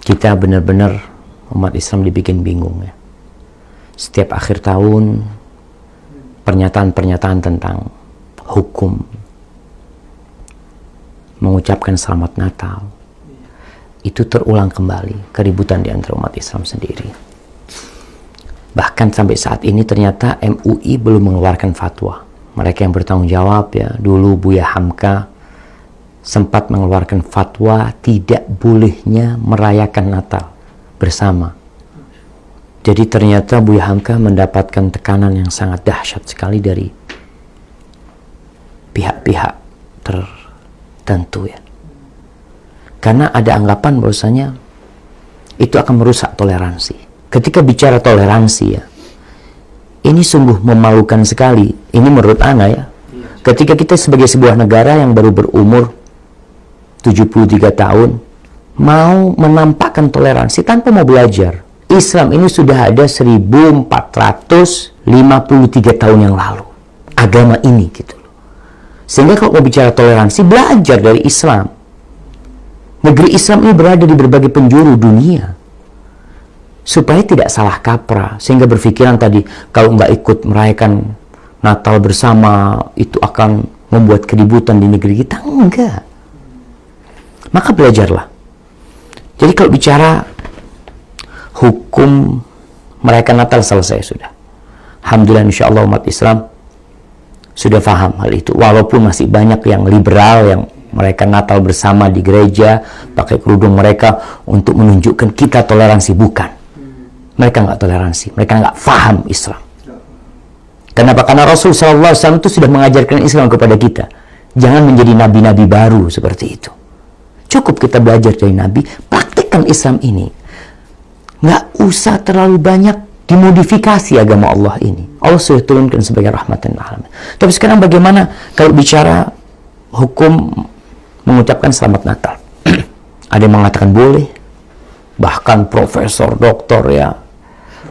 kita benar-benar umat Islam dibikin bingung ya. Setiap akhir tahun pernyataan-pernyataan tentang hukum, mengucapkan selamat Natal, itu terulang kembali keributan di antara umat Islam sendiri. Bahkan sampai saat ini ternyata MUI belum mengeluarkan fatwa. Mereka yang bertanggung jawab ya, dulu Buya Hamka sempat mengeluarkan fatwa tidak bolehnya merayakan Natal bersama. Jadi ternyata Buya Hamka mendapatkan tekanan yang sangat dahsyat sekali dari pihak-pihak tertentu ya. Karena ada anggapan bahwasanya itu akan merusak toleransi. Ketika bicara toleransi ya, ini sungguh memalukan sekali. Ini menurut Ana ya. Ketika kita sebagai sebuah negara yang baru berumur 73 tahun mau menampakkan toleransi tanpa mau belajar. Islam ini sudah ada 1453 tahun yang lalu. Agama ini gitu loh. Sehingga kalau mau bicara toleransi, belajar dari Islam. Negeri Islam ini berada di berbagai penjuru dunia. Supaya tidak salah kaprah. Sehingga berpikiran tadi, kalau nggak ikut merayakan Natal bersama, itu akan membuat keributan di negeri kita. Enggak. Maka belajarlah. Jadi kalau bicara hukum merayakan Natal selesai sudah. Alhamdulillah insya Allah umat Islam sudah paham hal itu. Walaupun masih banyak yang liberal yang merayakan Natal bersama di gereja, pakai kerudung mereka untuk menunjukkan kita toleransi. Bukan. Mereka nggak toleransi. Mereka nggak paham Islam. Kenapa? Karena Rasul SAW itu sudah mengajarkan Islam kepada kita. Jangan menjadi nabi-nabi baru seperti itu. Cukup kita belajar dari Nabi, praktikkan Islam ini. Nggak usah terlalu banyak dimodifikasi agama Allah ini. Allah sudah turunkan sebagai rahmatan alamin. Tapi sekarang bagaimana kalau bicara hukum mengucapkan selamat Natal? Ada yang mengatakan boleh, bahkan profesor, doktor ya,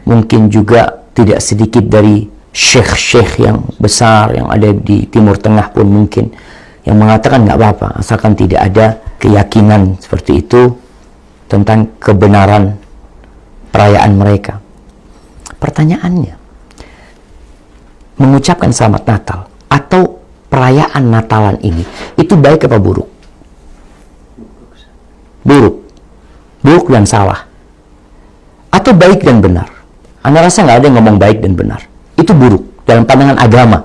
mungkin juga tidak sedikit dari syekh-syekh yang besar yang ada di Timur Tengah pun mungkin yang mengatakan nggak apa-apa asalkan tidak ada keyakinan seperti itu tentang kebenaran perayaan mereka. Pertanyaannya, mengucapkan selamat Natal atau perayaan Natalan ini itu baik apa buruk? Buruk. Buruk dan salah. Atau baik dan benar? Anda rasa nggak ada yang ngomong baik dan benar. Itu buruk dalam pandangan agama.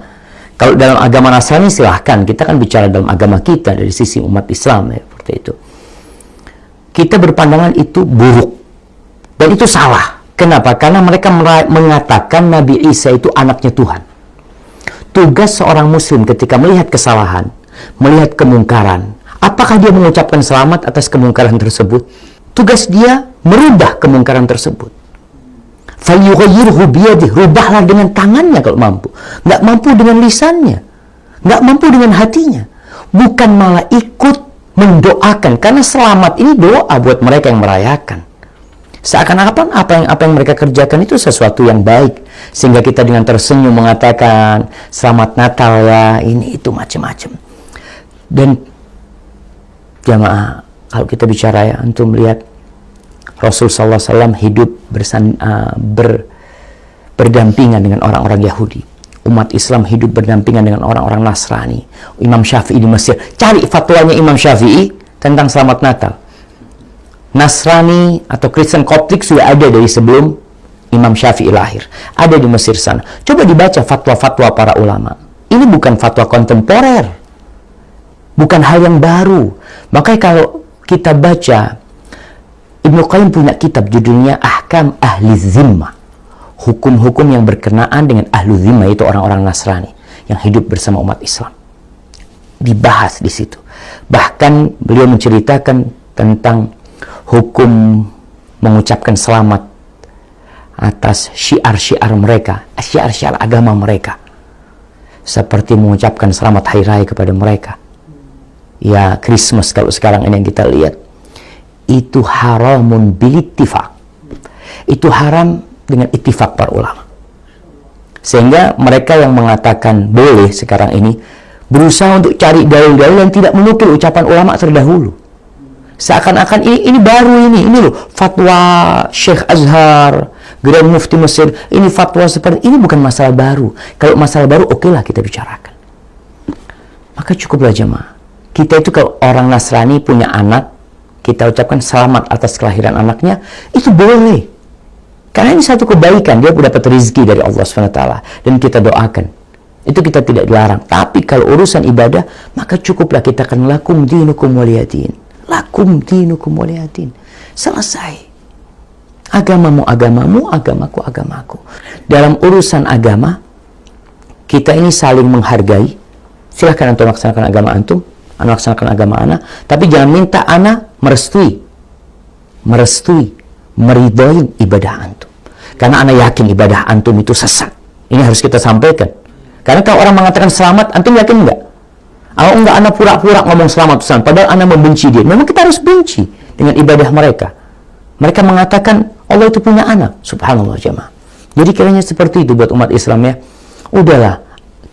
Kalau dalam agama Nasrani silahkan, kita kan bicara dalam agama kita dari sisi umat Islam ya, seperti itu. Kita berpandangan itu buruk dan itu salah. Kenapa? Karena mereka mengatakan Nabi Isa itu anaknya Tuhan. Tugas seorang muslim ketika melihat kesalahan, melihat kemungkaran, apakah dia mengucapkan selamat atas kemungkaran tersebut? Tugas dia merubah kemungkaran tersebut. Falyughayyirhu biyadihi, rubahlah dengan tangannya kalau mampu. Nggak mampu dengan lisannya, nggak mampu dengan hatinya. Bukan malah ikut mendoakan, karena selamat ini doa buat mereka yang merayakan. Seakan-akan apa yang mereka kerjakan itu sesuatu yang baik, sehingga kita dengan tersenyum mengatakan selamat Natal ya, ini itu macam-macam. Dan jamaah, kalau kita bicara ya, antum lihat Rasul SAW hidup berdampingan dengan orang-orang Yahudi. Umat Islam hidup berdampingan dengan orang-orang Nasrani. Imam Syafi'i di Mesir. Cari fatwanya Imam Syafi'i tentang selamat Natal. Nasrani atau Kristen Koptik sudah ada dari sebelum Imam Syafi'i lahir. Ada di Mesir sana. Coba dibaca fatwa-fatwa para ulama. Ini bukan fatwa kontemporer. Bukan hal yang baru. Makanya kalau kita baca, Ibnu Qayyim punya kitab judulnya Ahkam Ahli Zimmah. Hukum-hukum yang berkenaan dengan Ahlu Zimmah, itu orang-orang Nasrani yang hidup bersama umat Islam. Dibahas di situ. Bahkan beliau menceritakan tentang hukum mengucapkan selamat atas syiar-syiar mereka, syiar-syiar agama mereka. Seperti mengucapkan selamat hari raya kepada mereka. Ya, Christmas kalau sekarang ini yang kita lihat. Itu haramun bilittifaq. Itu haram dengan ittifaq para ulama. Sehingga mereka yang mengatakan boleh sekarang ini berusaha untuk cari dalil-dalil yang tidak menukil ucapan ulama terdahulu. Seakan-akan ini baru ini loh fatwa Syekh Azhar, Grand Mufti Mesir, ini fatwa seperti ini, bukan masalah baru. Kalau masalah baru, okelah kita bicarakan. Maka cukuplah jemaah. Kita itu kalau orang Nasrani punya anak, kita ucapkan selamat atas kelahiran anaknya, itu boleh. Karena ini satu kebaikan, dia dapat rezeki dari Allah SWT, dan kita doakan. Itu kita tidak dilarang. Tapi kalau urusan ibadah, maka cukuplah kita akan lakum dinukum waliyadin. Lakum dinukum waliyadin. Selesai. Agamamu agamamu, agamaku agamaku. Dalam urusan agama, kita ini saling menghargai. Silahkan antum laksanakan agama antum, ana laksanakan agama ana, tapi jangan minta ana merestui, meridhoi ibadah antum. Karena ana yakin ibadah antum itu sesat. Ini harus kita sampaikan. Karena kalau orang mengatakan selamat, antum yakin enggak? Kalau enggak, ana pura-pura ngomong selamat, padahal ana membenci dia. Memang kita harus benci dengan ibadah mereka. Mereka mengatakan Allah itu punya anak. Subhanallah jemaah. Jadi kiranya seperti itu buat umat Islam ya. Udahlah,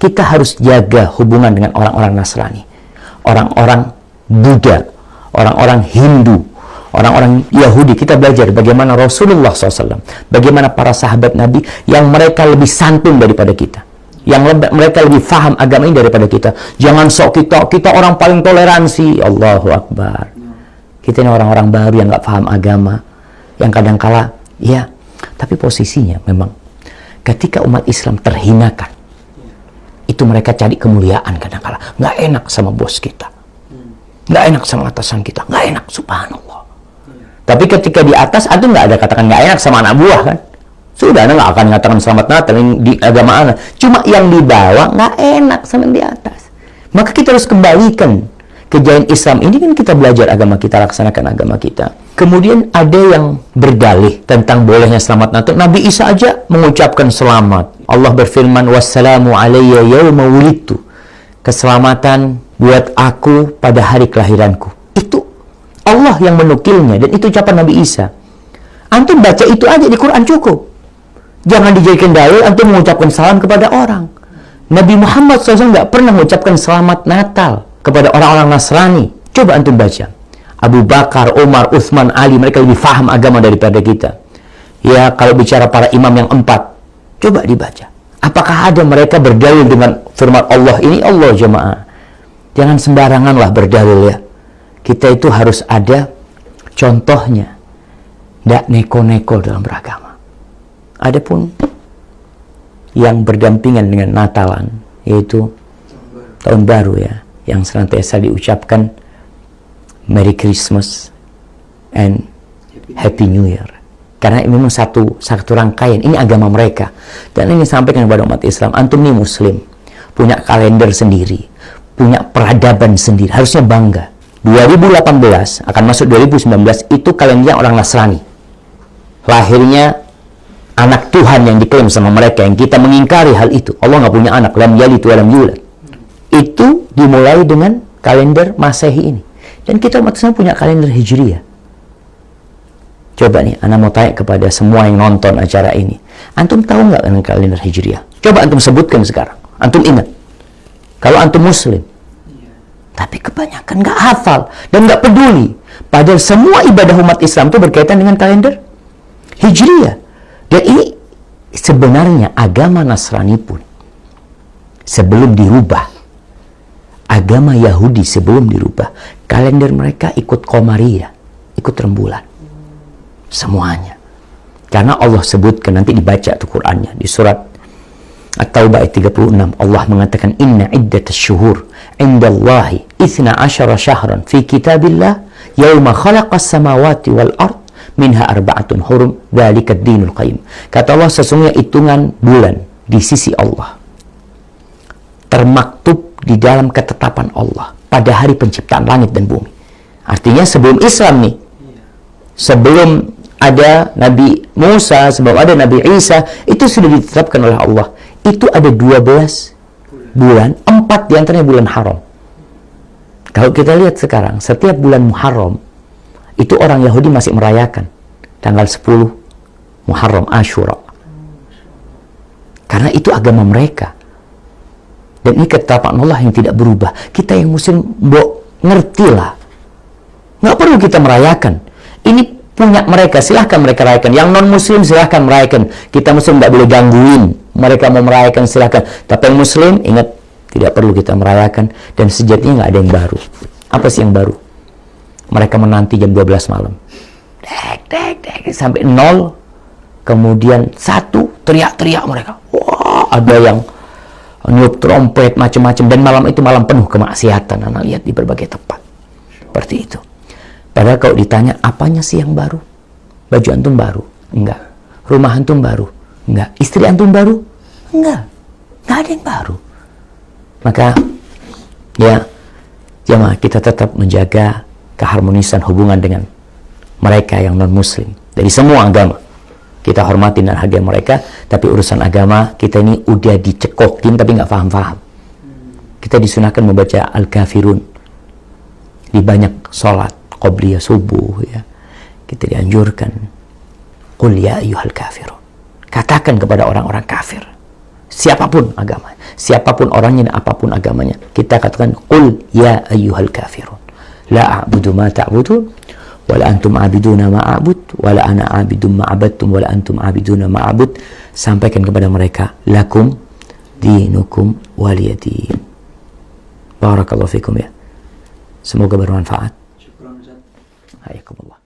kita harus jaga hubungan dengan orang-orang Nasrani, orang-orang Buddha, orang-orang Hindu, orang-orang Yahudi. Kita belajar bagaimana Rasulullah SAW, bagaimana para sahabat Nabi yang mereka lebih santun daripada kita, yang mereka lebih faham agama ini daripada kita. Jangan sok kita orang paling toleransi. Allahu Akbar. Kita ini orang-orang baru yang nggak paham agama, yang kadang-kala ya, tapi posisinya memang ketika umat Islam terhinakan, itu mereka cari kemuliaan kadang-kala. Nggak enak sama bos kita, nggak enak sama atasan kita, nggak enak, subhanallah. Tapi ketika di atas, itu nggak ada katakan nggak enak sama anak buah kan? Sudah, anda nggak akan mengatakan selamat Natal di agama anda. Cuma yang di bawah nggak enak sama yang di atas. Maka kita harus kembalikan kejayaan Islam ini, kan kita belajar agama kita, laksanakan agama kita. Kemudian ada yang berdalih tentang bolehnya selamat Natal. Nabi Isa aja mengucapkan selamat. Allah berfirman, wassalamu alayya yawma wulidtu. Keselamatan buat aku pada hari kelahiranku. Itu Allah yang menukilnya, dan itu ucapan Nabi Isa. Antum baca itu aja di Quran cukup. Jangan dijadikan dalil antum mengucapkan salam kepada orang. Nabi Muhammad SAW nggak pernah mengucapkan selamat Natal kepada orang-orang Nasrani. Coba antum baca. Abu Bakar, Umar, Utsman, Ali, mereka lebih faham agama daripada kita. Ya, kalau bicara para imam yang 4, coba dibaca. Apakah ada mereka berdalil dengan firman Allah ini? Allah jemaah. Jangan sembaranganlah berdalil ya. Kita itu harus ada contohnya. Nggak neko-neko dalam beragama. Adapun yang berdampingan dengan Natalan, yaitu tahun baru ya, yang senantiasa diucapkan Merry Christmas and Happy New Year. Karena ini memang satu rangkaian, ini agama mereka. Dan ini sampaikan kepada umat Islam, antum ini muslim, punya kalender sendiri, punya peradaban sendiri, harusnya bangga. 2018 akan masuk 2019 itu kalendernya orang Nasrani. Lahirnya anak Tuhan yang diklaim sama mereka, yang kita mengingkari hal itu. Allah nggak punya anak, lam yalid wa lam yulad. Itu dimulai dengan kalender Masehi ini. Dan kita umat Islam punya kalender Hijriyah. Coba nih, Anda mau tanya kepada semua yang nonton acara ini. Antum tahu nggak dengan kalender Hijriyah? Coba antum sebutkan sekarang. Antum ingat. Kalau antum muslim. Tapi kebanyakan nggak hafal dan nggak peduli. Padahal semua ibadah umat Islam itu berkaitan dengan kalender Hijriyah. Dan ini sebenarnya agama Nasrani pun sebelum dirubah, agama Yahudi sebelum dirubah, kalender mereka ikut Qamariyah, ikut rembulan. Semuanya. Karena Allah sebutkan, nanti dibaca tuh Qur'annya di surat At-Taubah ayat 36. Allah mengatakan, inna iddatas syuhur indallahi 12 syahran fi kitabillah yauma khalaqas samawati wal ard minha arba'atun hurum dzalika ad-dinul qayyim. Kata Allah, sesungguhnya hitungan bulan di sisi Allah termaktub di dalam ketetapan Allah pada hari penciptaan langit dan bumi. Artinya sebelum Islam nih, sebelum ada Nabi Musa, sebelum ada Nabi Isa, itu sudah ditetapkan oleh Allah. Itu ada 12 bulan, 4 diantaranya bulan haram. Kalau kita lihat sekarang, setiap bulan Muharram, itu orang Yahudi masih merayakan tanggal 10 Muharram, Ashura. Karena itu agama mereka. Dan ini ketetapan Allah yang tidak berubah. Kita yang muslim, ngertilah. Nggak perlu kita merayakan. Ini punya mereka, silahkan mereka rayakan. Yang non-muslim silahkan merayakan. Kita muslim nggak boleh gangguin. Mereka mau merayakan silahkan. Tapi yang muslim, ingat, tidak perlu kita merayakan. Dan sejatinya nggak ada yang baru. Apa sih yang baru? Mereka menanti jam 12 malam. Dek, sampai 0. Kemudian 1, teriak-teriak mereka. Wah, ada yang niup trompet, macam-macam. Dan malam itu malam penuh kemaksiatan. Anda lihat di berbagai tempat. Seperti itu. Padahal kalau ditanya, apanya sih yang baru? Baju antum baru? Enggak. Rumah antum baru? Enggak. Istri antum baru? Enggak. Enggak ada yang baru. Maka, ya, jemaah, kita tetap menjaga keharmonisan hubungan dengan mereka yang non-muslim. Dari semua agama. Kita hormati dan hargai mereka, tapi urusan agama, kita ini udah dicekokin, tapi nggak paham-paham. Kita disunahkan membaca Al-Kafirun. Di banyak sholat. Qobliyah subuh, ya, kita dianjurkan, qul ya ayyuhal kafirun, katakan kepada orang-orang kafir, siapapun agama, siapapun orangnya, apapun agamanya, kita katakan qul ya ayyuhal kafirun, la a'budu ma ta'budun, wala antum a'biduna ma a'bud, wala ana a'bidum ma abadtum, wala antum a'biduna ma a'bud. Sampaikan kepada mereka, lakum dinukum waliyadin. Barakallahu fikum, ya, semoga bermanfaat. Hayakumullah.